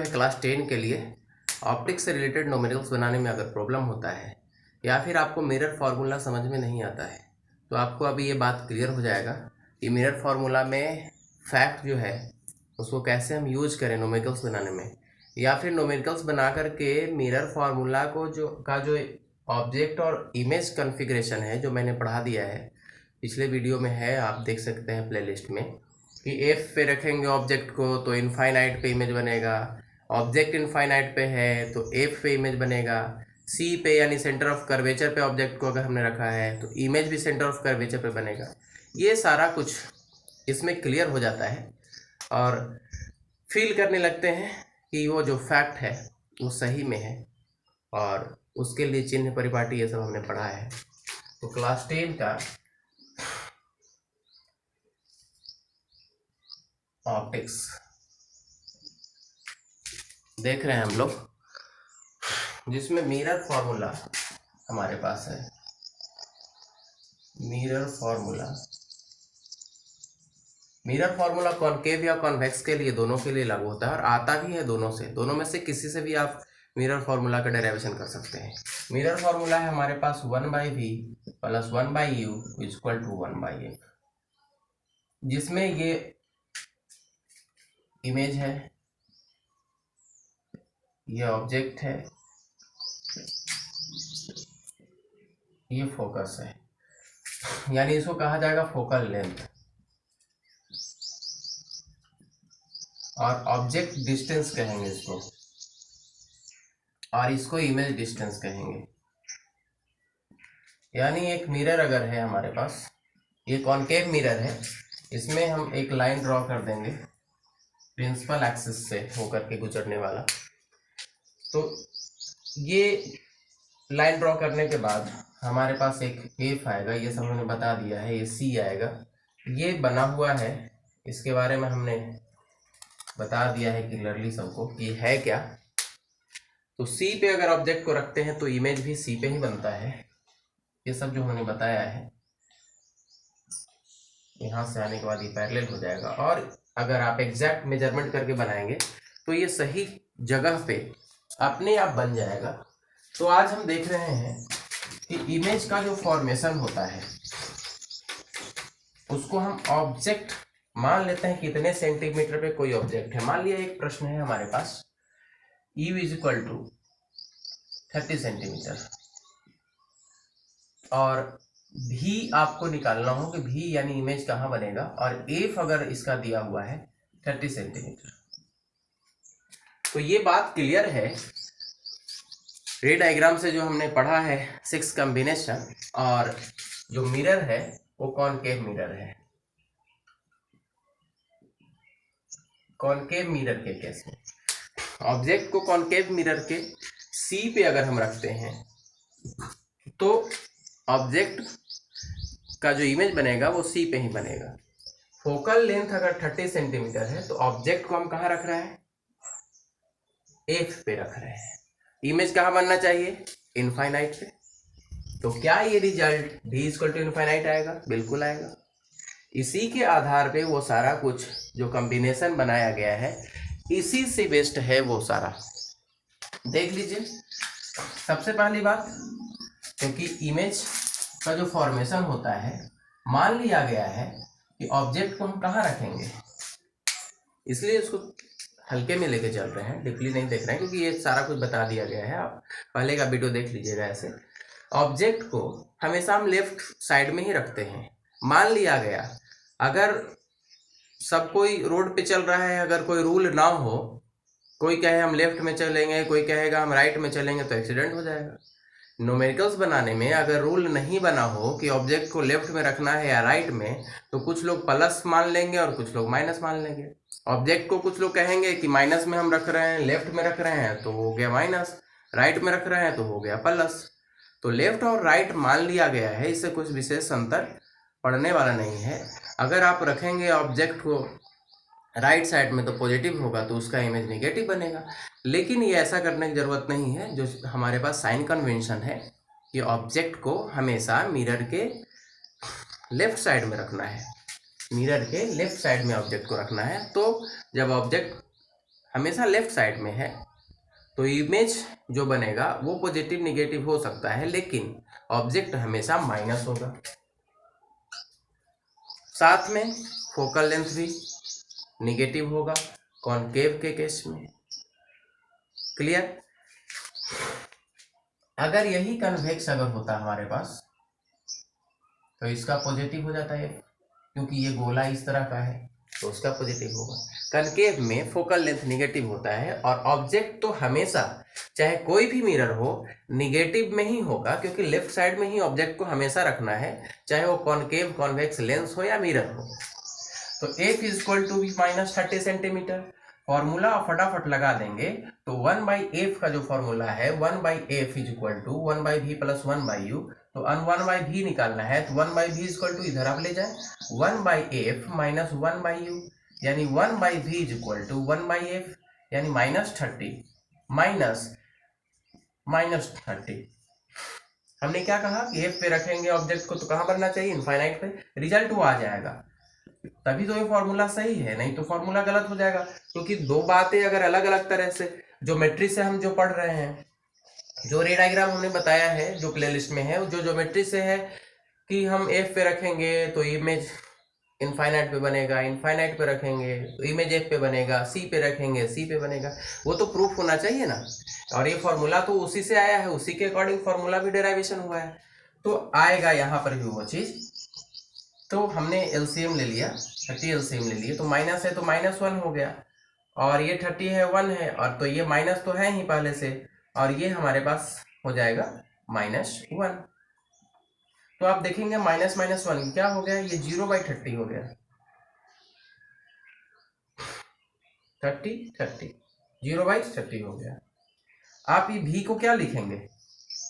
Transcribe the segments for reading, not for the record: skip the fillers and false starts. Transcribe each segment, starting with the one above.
है क्लास 10 के लिए। ऑप्टिक्स से रिलेटेड न्यूमेरिकल्स बनाने में अगर प्रॉब्लम होता है या फिर आपको मिरर फार्मूला समझ में नहीं आता है तो आपको अभी ये बात क्लियर हो जाएगा कि मिरर फार्मूला में फैक्ट जो है उसको कैसे हम यूज करें न्यूमेरिकल्स बनाने में, या फिर न्यूमेरिकल्स बना करके मिरर फार्मूला को जो ऑब्जेक्ट और इमेज कॉन्फ़िगरेशन है जो मैंने पढ़ा दिया है पिछले वीडियो में है, आप देख सकते हैं प्लेलिस्ट में, कि एफ पे रखेंगे ऑब्जेक्ट को तो इनफाइनाइट पे इमेज बनेगा, ऑब्जेक्ट इनफाइनाइट पे है तो एफ पे इमेज बनेगा, सी पे यानी सेंटर ऑफ कर्वेचर पे ऑब्जेक्ट को अगर हमने रखा है तो इमेज भी सेंटर ऑफ कर्वेचर पे बनेगा। ये सारा कुछ इसमें क्लियर हो जाता है और फील करने लगते हैं कि वो जो फैक्ट है वो सही में है, और उसके लिए चिन्ह परिपाटी ये सब हमने पढ़ा है। तो क्लास 10 का ऑप्टिक्स देख रहे हैं हम लोग, जिसमें मिरर फार्मूला हमारे पास है। मिरर फार्मूला कॉनकेव या कॉन्वेक्स के लिए, दोनों के लिए लागू होता है और आता भी है दोनों में से किसी से भी आप मिरर फार्मूला का डेरिवेशन कर सकते हैं। मिरर फार्मूला है हमारे पास 1/v plus 1/u equal to 1/f, जिसमें ये इमेज है, ये ऑब्जेक्ट है, ये फोकस है, यानी इसको कहा जाएगा फोकल लेंथ, और ऑब्जेक्ट डिस्टेंस कहेंगे इसको, और इसको इमेज डिस्टेंस कहेंगे। यानी एक मिरर अगर है हमारे पास, ये कॉनकेव मिरर है, इसमें हम एक लाइन ड्रॉ कर देंगे प्रिंसिपल एक्सिस से होकर के गुजरने वाला। तो ये लाइन ड्रॉ करने के बाद हमारे पास एक एफ आएगा, ये सब हमने बता दिया है, ये सी आएगा, ये बना हुआ है, इसके बारे में हमने बता दिया है क्लियरली सबको कि है क्या। तो सी पे अगर ऑब्जेक्ट को रखते हैं तो इमेज भी सी पे ही बनता है, ये सब जो हमने बताया है। यहाँ से आने के बाद ये पैरेलल हो जाएगा, और अगर आप एग्जैक्ट मेजरमेंट करके बनाएंगे तो ये सही जगह पे अपने आप बन जाएगा। तो आज हम देख रहे हैं कि इमेज का जो फॉर्मेशन होता है उसको हम ऑब्जेक्ट मान लेते हैं कितने सेंटीमीटर पे कोई ऑब्जेक्ट है। मान लिया एक प्रश्न है हमारे पास, U इक्वल टू 30 सेंटीमीटर, और भी आपको निकालना हो कि भी यानी इमेज कहाँ बनेगा, और एफ अगर इसका दिया हुआ है 30 सेंटीमीटर। तो ये बात क्लियर है रे डायग्राम से जो हमने पढ़ा है 6 कॉम्बिनेशन, और जो मिरर है वो कॉनकेव मिरर है। कॉनकेव मिरर के केस में ऑब्जेक्ट को कॉनकेव मिरर के सी पे अगर हम रखते हैं तो ऑब्जेक्ट का जो इमेज बनेगा वो सी पे ही बनेगा। फोकल लेंथ अगर 30 सेंटीमीटर है तो ऑब्जेक्ट को हम कहाँ रख रहे हैं, एफ पे रख रहे हैं। इमेज कहाँ बनना चाहिए, इनफाइनाइट पे। तो क्या ये result D equal to infinite आएगा, बिल्कुल आएगा। इसी के आधार पे वो सारा कुछ जो कॉम्बिनेशन बनाया गया है इसी से बेस्ड है वो सारा। देख लीजिए, सबसे पहली बात, क्योंकि इमेज का जो फॉर्मेशन होता है मान लिया गया है कि ऑब्जेक्ट को हम कहाँ रखेंगे, इसलिए उसको हल्के में लेके चल रहे हैं, डीपली नहीं देख रहे हैं, क्योंकि ये सारा कुछ बता दिया गया है। आप पहले का वीडियो देख लीजिएगा। ऐसे ऑब्जेक्ट को हमेशा हम लेफ्ट साइड में ही रखते हैं। मान लिया गया अगर सब कोई रोड पे चल रहा है, अगर कोई रूल ना हो, कोई कहे हम लेफ्ट में चलेंगे, कोई कहेगा हम राइट में चलेंगे, तो एक्सीडेंट हो जाएगा। न्यूमेरिकल्स बनाने में अगर रूल नहीं बना हो कि ऑब्जेक्ट को लेफ्ट में रखना है या राइट में, तो कुछ लोग प्लस मान लेंगे और कुछ लोग माइनस मान लेंगे। ऑब्जेक्ट को कुछ लोग कहेंगे कि माइनस में हम रख रहे हैं, लेफ्ट में रख रहे हैं तो हो गया माइनस, राइट में रख रहे हैं तो हो गया प्लस। तो लेफ्ट और राइट मान लिया गया है, इससे कुछ विशेष अंतर पड़ने वाला नहीं है। अगर आप रखेंगे ऑब्जेक्ट को राइट साइड में तो पॉजिटिव होगा, तो उसका इमेज नेगेटिव बनेगा। लेकिन ये ऐसा करने की ज़रूरत नहीं है। जो हमारे पास साइन कन्वेंशन है कि ऑब्जेक्ट को हमेशा मिरर के लेफ्ट साइड में रखना है, मिरर के लेफ्ट साइड में ऑब्जेक्ट को रखना है। तो जब ऑब्जेक्ट हमेशा लेफ्ट साइड में है तो इमेज जो बनेगा वो पॉजिटिव निगेटिव हो सकता है, लेकिन ऑब्जेक्ट हमेशा माइनस होगा। साथ में फोकल लेंथ भी निगेटिव होगा कॉनकेव के केस में। क्लियर? अगर यही कन्वेक्स अगर होता हमारे पास तो इसका पॉजिटिव हो जाता है, क्योंकि ये गोला इस तरह का है तो उसका पॉजिटिव होगा। कनकेव में फोकल लेंथ निगेटिव होता है और ऑब्जेक्ट तो हमेशा चाहे कोई भी मिरर हो निगेटिव में ही होगा, क्योंकि लेफ्ट साइड में ही ऑब्जेक्ट को हमेशा रखना है, चाहे वो कॉनकेव कॉन्वेक्स लेंस हो या मिरर हो। तो f is equal to -30 centimetre. Formula फटाफट लगा देंगे तो 1/f का जो फॉर्मूला है 1/f is equal to 1/v plus 1/u। तो 1/v निकालना है तो 1/v इज इक्वल टू इधर आप ले जाए 1/f माइनस 1/u, यानी 1/v is equal to 1/f, यानी -30 माइनस 30। हमने क्या कहा कि f पे रखेंगे ऑब्जेक्ट को तो कहाँ बनना चाहिए, इनफाइनाइट पे। रिजल्ट वो आ जाएगा, तभी तो ये फॉर्मूला सही है, नहीं तो फॉर्मूला गलत हो जाएगा। क्योंकि दो बातें अगर अलग अलग तरह से ज्योमेट्री से हम जो पढ़ रहे हैं, जो रे डायग्राम हमने बताया है जो प्लेलिस्ट में है, जो ज्योमेट्री से है कि हम एफ पे रखेंगे तो इमेज इनफाइनाइट पे बनेगा, इनफाइनाइट पे रखेंगे तो इमेज एफ पे बनेगा, सी पे रखेंगे सी पे बनेगा, वो तो प्रूफ होना चाहिए ना। और ये फॉर्मूला तो उसी से आया है, उसी के अकॉर्डिंग फॉर्मूला भी डेराइवेशन हुआ है, तो आएगा यहाँ पर भी वो चीज। तो हमने एलसीएम ले लिया, 30 एलसीएम ले लिए, तो माइनस है तो -1 हो गया, और ये 30 है 1 है, और तो ये माइनस तो है ही पहले से, और ये हमारे पास हो जाएगा -1। तो आप देखेंगे -1 क्या हो गया, ये 0/30 हो गया, 30 0/30 हो गया। आप ये v को क्या लिखेंगे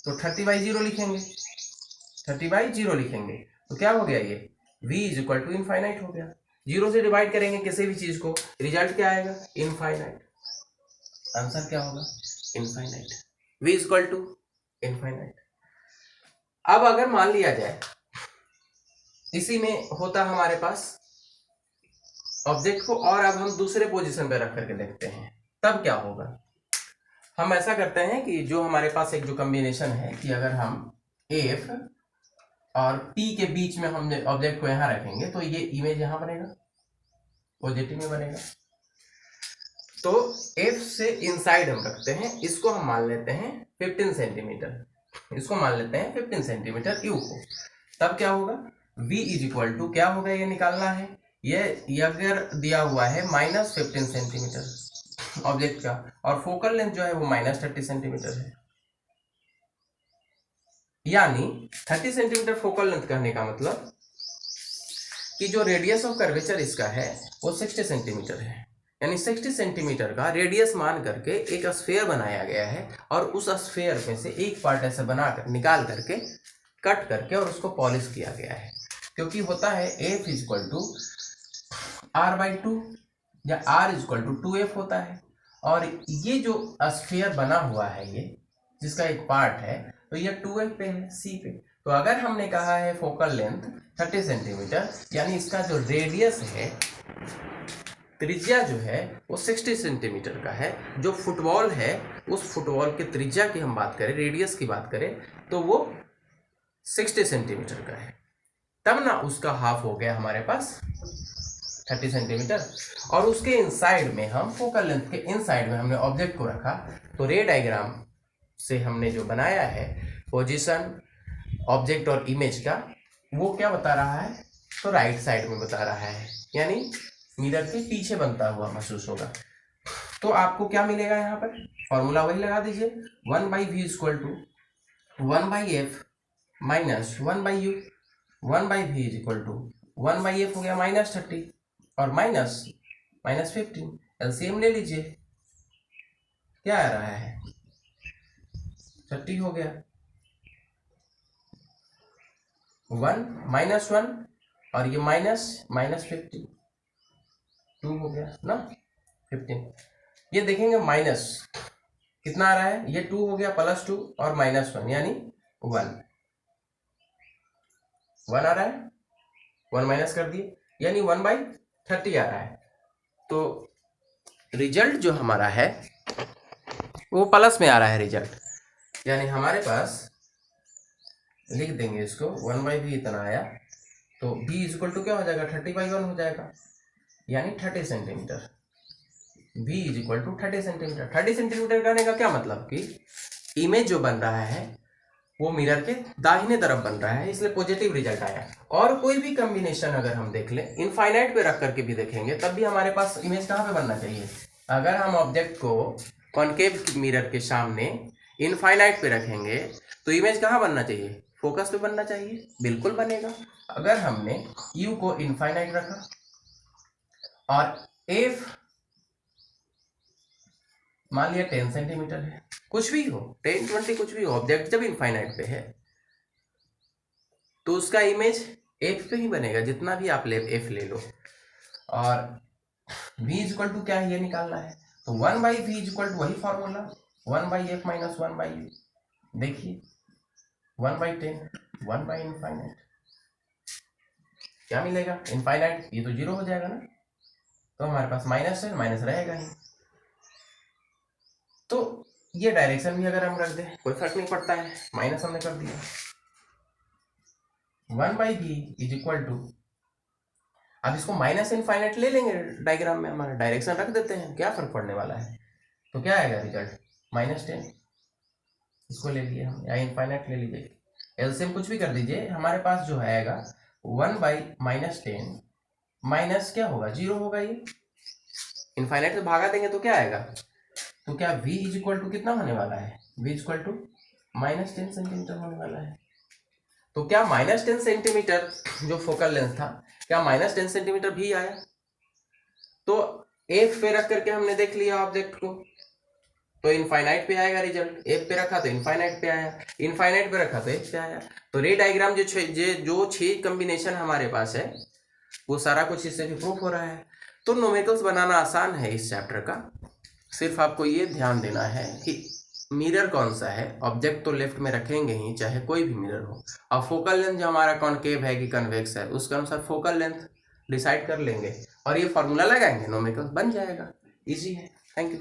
तो 30/0 लिखेंगे, 30/0 लिखेंगे, तो क्या हो गया ये v is equal to infinite हो गया। 0 से डिवाइड करेंगे किसी भी चीज को, रिजल्ट क्या आएगा, इनफाइनाइट। आंसर क्या होगा, infinite. v is equal to infinite. अब अगर मान लिया जाए इसी में होता हमारे पास ऑब्जेक्ट को, और अब हम दूसरे पोजीशन पे रख करके देखते हैं तब क्या होगा। हम ऐसा करते हैं कि जो हमारे पास एक जो कॉम्बिनेशन है कि अगर हम एफ और P के बीच में हम ऑब्जेक्ट को यहां रखेंगे तो ये इमेज यहां बनेगा, पॉजिटिव में बनेगा। तो F से इनसाइड हम रखते हैं, इसको हम मान लेते हैं 15 सेंटीमीटर, इसको मान लेते हैं 15 सेंटीमीटर U को। तब क्या होगा, V इज इक्वल टू क्या होगा, ये निकालना है। ये अगर दिया हुआ है -15 सेंटीमीटर ऑब्जेक्ट का, और फोकल लेंथ जो है वो -30 सेंटीमीटर है, यानी 30 सेंटीमीटर फोकल लेंथ कहने का मतलब कि जो रेडियस ऑफ कर्वेचर इसका है वो 60 सेंटीमीटर है, यानी 60 सेंटीमीटर का रेडियस मान करके एक स्फीयर बनाया गया है, और उस स्फीयर में से एक पार्ट ऐसे बनाकर निकाल करके कट करके और उसको पॉलिश किया गया है। क्योंकि होता है F is equal to R/2 या R is equal to 2F होता है, और ये जो स्फीयर बना हुआ है ये जिसका एक पार्ट है तो ये 2F पे है, C पे। तो अगर हमने कहा है फोकल लेंथ 30 सेंटीमीटर, यानी इसका जो रेडियस है, त्रिज्या जो है वो 60 सेंटीमीटर का है। जो फुटबॉल है उस फुटबॉल के त्रिज्या की हम बात करें, रेडियस की बात करें, तो वो 60 सेंटीमीटर का है। तब ना उसका हाफ हो गया हमारे पास 30 सेंटीमीटर, और उसके इनसाइड में हम फोकल लेंथ के इनसाइड में हमने ऑब्जेक्ट को रखा। तो रे डायग्राम से हमने जो बनाया है पोजीशन ऑब्जेक्ट और इमेज का, वो क्या बता रहा है, तो राइट साइड में बता रहा है, यानी मिरर के पीछे बनता हुआ महसूस होगा। तो आपको क्या मिलेगा, यहाँ पर फॉर्मूला वही लगा दीजिए, 1/v equal to 1/f minus 1/u, 1/v is equal to 1/f हो गया -30 और -15। एलसीएम ले लीजिए, क्या आ रहा है, 30 हो गया, 1 -1 और ये -15, 2 हो गया ना 15। ये देखेंगे माइनस कितना आ रहा है, ये 2 हो गया, +2 और -1 यानी 1 आ रहा है, 1 माइनस कर दिए, यानी 1/30 आ रहा है। तो रिजल्ट जो हमारा है वो प्लस में आ रहा है रिजल्ट, यानी हमारे पास लिख देंगे इसको 1/v इतना आया, तो v इक्वल टू क्या हो जाएगा 30/1 हो जाएगा, यानी 30 centimetre. v equal to 30 centimetre. 30 centimetre कहने का क्या मतलब कि इमेज जो बन रहा है वो मिरर के दाहिने तरफ बन रहा है, इसलिए पॉजिटिव रिजल्ट आया। और कोई भी कॉम्बिनेशन अगर हम देख लें, इनफाइनाइट पे रख करके भी देखेंगे, तब भी हमारे पास इमेज कहाँ पे बनना चाहिए। अगर हम ऑब्जेक्ट को कॉनकेव मिरर के सामने इनफाइनाइट पे रखेंगे तो इमेज कहाँ बनना चाहिए, फोकस पे बनना चाहिए, बिल्कुल बनेगा। अगर हमने u को इनफाइनाइट रखा और f मान लिया 10 सेंटीमीटर है, कुछ भी हो 10, 20 कुछ भी हो, ऑब्जेक्ट जब इनफाइनाइट पे है तो उसका इमेज f पे ही बनेगा, जितना भी आप f ले लो। और v इक्वल टू क्या है ये निकालना है, तो 1/v इक्वल टू वही फॉर्मूला 1/f माइनस 1/u। देखिए 1/10 1/इनफाइनाइट क्या मिलेगा, इनफाइनाइट ये तो 0 हो जाएगा ना, तो हमारे पास माइनस है, माइनस रहेगा ही। तो ये डायरेक्शन भी अगर हम रख दें कोई फर्क नहीं पड़ता है, माइनस हमने कर दिया। 1/v इज इक्वल टू, अब इसको माइनस इनफाइनाइट ले लेंगे डायग्राम में, हमारा डायरेक्शन रख देते हैं, क्या फर्क पड़ने वाला है। तो क्या आएगा रिजल्ट -10, इसको ले लिए हम, या इनफाइनाइट ले लीजिए, एलसीएम कुछ भी कर दीजिए, हमारे पास जो आएगा 1/-10 माइनस क्या होगा 0 होगा, ये इनफाइनाइट से भागा देंगे तो क्या आएगा, तो क्या v इज इक्वल टू कितना होने वाला है, v इक्वल टू -10 सेंटीमीटर होने वाला है। तो क्या -10 सेंटीमीटर जो फोकल लेंथ था, क्या -10 सेंटीमीटर भी आया। तो f पे रख करके हमने देख लिया ऑब्जेक्ट को, तो इनफाइनाइट पे आएगा रिजल्ट, f पे रखा तो इनफाइनाइट पे आया, इनफाइनाइट पे रखा तो f पे आया। तो रे डायग्राम जो 6 कॉम्बिनेशन हमारे पास है वो सारा कुछ इससे भी प्रूफ हो रहा है। तो न्यूमेरिकल्स बनाना आसान है इस चैप्टर का, सिर्फ आपको ये ध्यान देना है कि मिरर कौन सा है, ऑब्जेक्ट तो लेफ्ट में रखेंगे ही चाहे कोई भी मिरर हो, और फोकल लेंथ जो हमारा कॉनकेव है कि कन्वेक्स है उसके अनुसार फोकल लेंथ डिसाइड कर लेंगे और ये फॉर्मूला लगाएंगे, न्यूमेरिकल्स बन जाएगा, इजी है। Thank you.